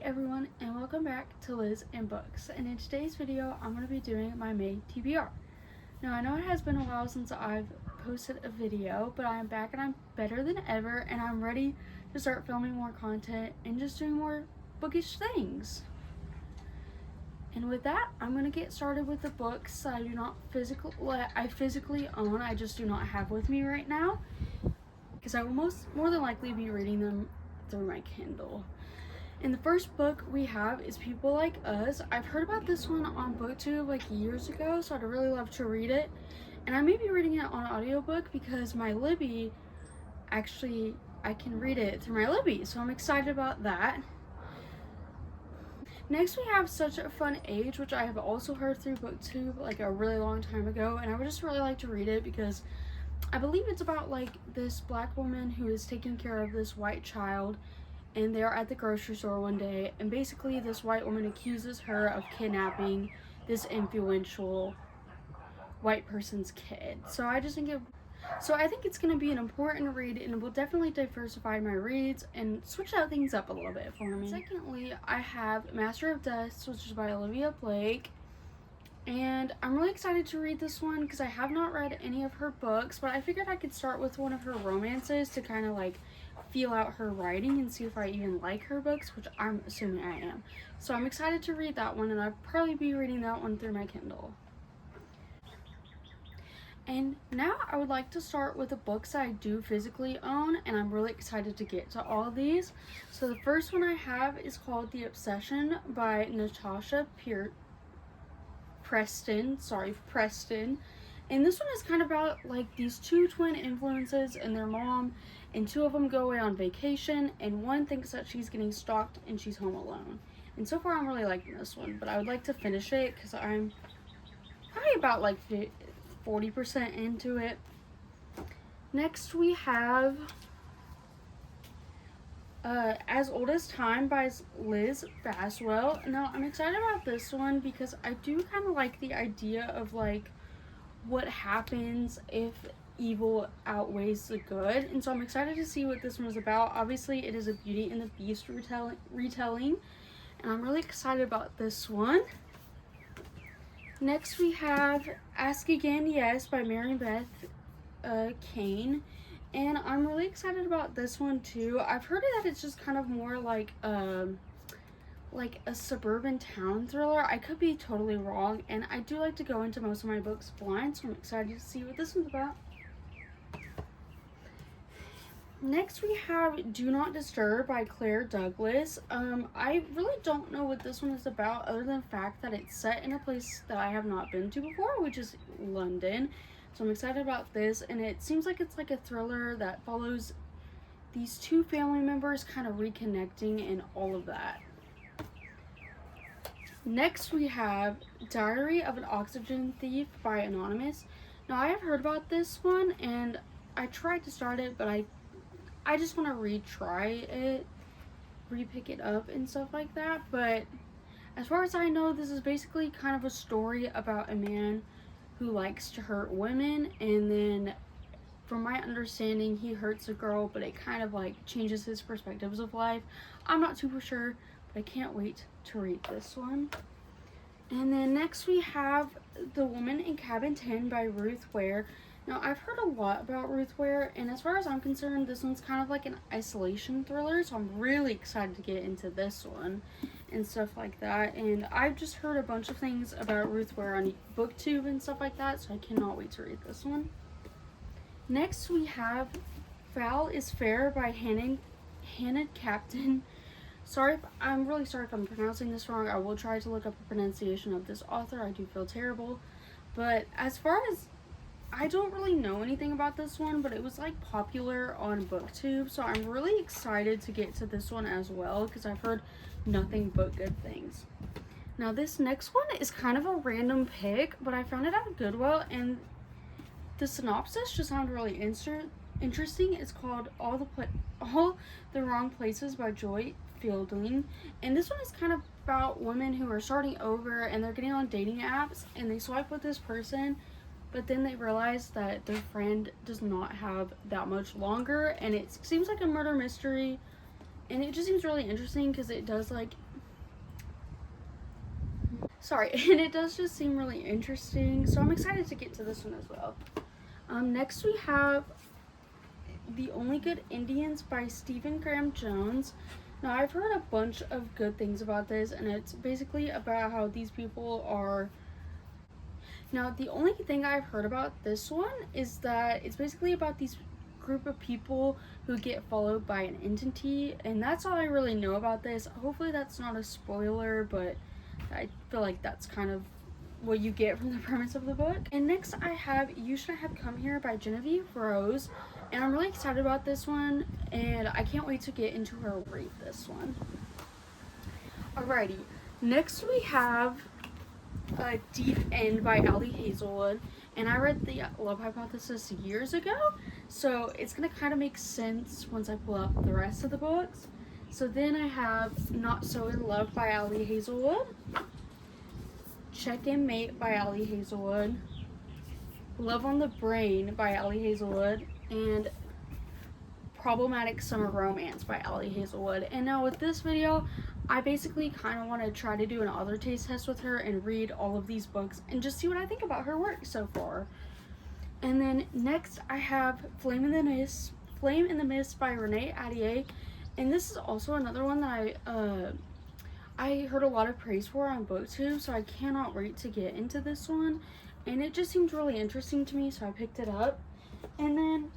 everyone, and welcome back to Liz and Books. And in today's video, I'm going to be doing my May TBR. Now, I know it has been a while since I've posted a video, but I am back and I'm better than ever, and I'm ready to start filming more content and just doing more bookish things. And with that, I'm going to get started with the books I do not physically own. I just do not have with me right now, because I will more than likely be reading them through my Kindle. And the first book we have is People Like Us. I've heard about this one on BookTube like years ago, so I'd really love to read it. And I may be reading it on audiobook because my Libby, actually, I can read it through my Libby, so I'm excited about that. Next we have Such a Fun Age, which I have also heard through BookTube like a really long time ago, and I would just really like to read it because I believe it's about like this black woman who is taking care of this white child, and they're at the grocery store one day, and basically this white woman accuses her of kidnapping this influential white person's kid. So I think it's going to be an important read, and it will definitely diversify my reads and switch out things up a little bit for me. Secondly, I have Master of Dust, which is by Olivia Blake. And I'm really excited to read this one because I have not read any of her books, but I figured I could start with one of her romances to kind of like feel out her writing and see if I even like her books, which I'm assuming I am. So I'm excited to read that one, and I'll probably be reading that one through my Kindle. And now I would like to start with the books I do physically own, and I'm really excited to get to all of these. So the first one I have is called The Obsession by Natasha Preston. And this one is kind of about like these two twin influences and their mom, and two of them go away on vacation, and one thinks that she's getting stalked and she's home alone. And so far I'm really liking this one, but I would like to finish it because I'm probably about like 40% into it. Next we have As Old as Time by Liz Fastwell. Now I'm excited about this one because I do kind of like the idea of like what happens if evil outweighs the good, and so I'm excited to see what this one is about. Obviously it is a Beauty and the Beast retelling, and I'm really excited about this one. Next we have Ask Again Yes by Mary Beth Kane, and I'm really excited about this one too. I've heard that it's just kind of more like a suburban town thriller. I could be totally wrong, and I do like to go into most of my books blind, so I'm excited to see what this one's about. Next we have Do Not Disturb by Claire Douglas. I really don't know what this one is about other than the fact that it's set in a place that I have not been to before, which is London. So I'm excited about this, and it seems like it's like a thriller that follows these two family members kind of reconnecting and all of that. Next we have Diary of an Oxygen Thief by Anonymous. Now I have heard about this one, and I tried to start it, but I just want to retry it, repick it up and stuff like that. But as far as I know, this is basically kind of a story about a man who likes to hurt women, and then from my understanding he hurts a girl, but it kind of like changes his perspectives of life. I'm not super sure, but I can't wait to read this one. And then next we have The Woman in Cabin 10 by Ruth Ware. Now, I've heard a lot about Ruth Ware, and as far as I'm concerned, this one's kind of like an isolation thriller, so I'm really excited to get into this one and stuff like that. And I've just heard a bunch of things about Ruth Ware on BookTube and stuff like that, so I cannot wait to read this one. Next, we have Foul is Fair by Hannah Captain. I'm really sorry if I'm pronouncing this wrong. I will try to look up the pronunciation of this author. I do feel terrible. But as far as I don't really know anything about this one, but it was like popular on BookTube, so I'm really excited to get to this one as well because I've heard nothing but good things. Now this next one is kind of a random pick, but I found it at Goodwill, and the synopsis just sounded really interesting. It's called All the Wrong Places by Joy Fielding, and this one is kind of about women who are starting over and they're getting on dating apps, and they swipe with this person, but then they realize that their friend does not have that much longer, and it seems like a murder mystery, and it just seems really interesting because it does like Sorry, and it does just seem really interesting, so I'm excited to get to this one as well. Next we have The Only Good Indians by Stephen Graham Jones. Now, I've heard a bunch of good things about this, and it's basically about how these people are. Now, the only thing I've heard about this one is that it's basically about these group of people who get followed by an entity, and that's all I really know about this. Hopefully that's not a spoiler, but I feel like that's kind of what you get from the premise of the book. And next I have You Shouldn't Have Come Here by Genevieve Rose, and I'm really excited about this one, and I can't wait to get into her read this one. Alrighty, next we have Deep End by Ali Hazelwood, and I read the Love Hypothesis years ago, so it's gonna kind of make sense once I pull up the rest of the books. So then I have Not So In Love by Ali Hazelwood, Check and Mate by Ali Hazelwood, Love on the Brain by Ali Hazelwood, and Problematic Summer Romance by Ali Hazelwood. And now with this video, I basically kind of want to try to do an author taste test with her and read all of these books and just see what I think about her work so far. And then next I have Flame in the Mist by Renee Attier, and this is also another one that I heard a lot of praise for on BookTube, so I cannot wait to get into this one, and it just seemed really interesting to me, so I picked it up. And then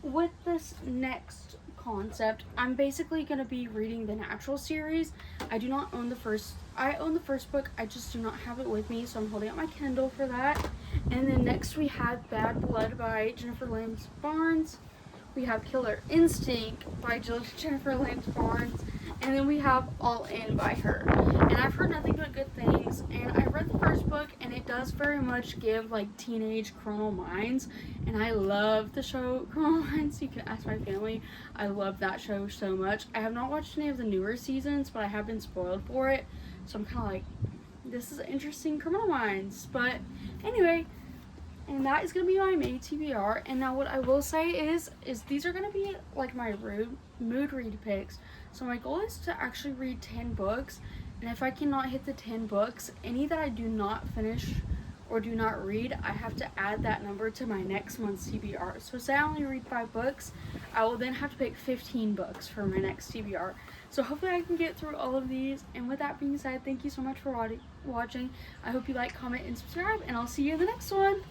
with this next concept, I'm basically going to be reading the Natural series. I do not own the first. I own the first book, I just do not have it with me, so I'm holding up my Kindle for that. And then next we have Bad Blood by Jennifer Lambs Barnes. We have Killer Instinct by Jennifer Lambs Barnes. And then we have All In by her. And I've heard nothing but good things. And I read the first book, and it does very much give like teenage Criminal Minds. And I love the show Criminal Minds. You can ask my family. I love that show so much. I have not watched any of the newer seasons, but I have been spoiled for it. So I'm kind of like, this is interesting Criminal Minds. But anyway, and that is going to be my May TBR. And now what I will say is these are going to be like my mood read picks. So my goal is to actually read 10 books. And if I cannot hit the 10 books, any that I do not finish or do not read, I have to add that number to my next month's TBR. So say I only read 5 books, I will then have to pick 15 books for my next TBR. So hopefully I can get through all of these. And with that being said, thank you so much for watching. I hope you like, comment, and subscribe, and I'll see you in the next one.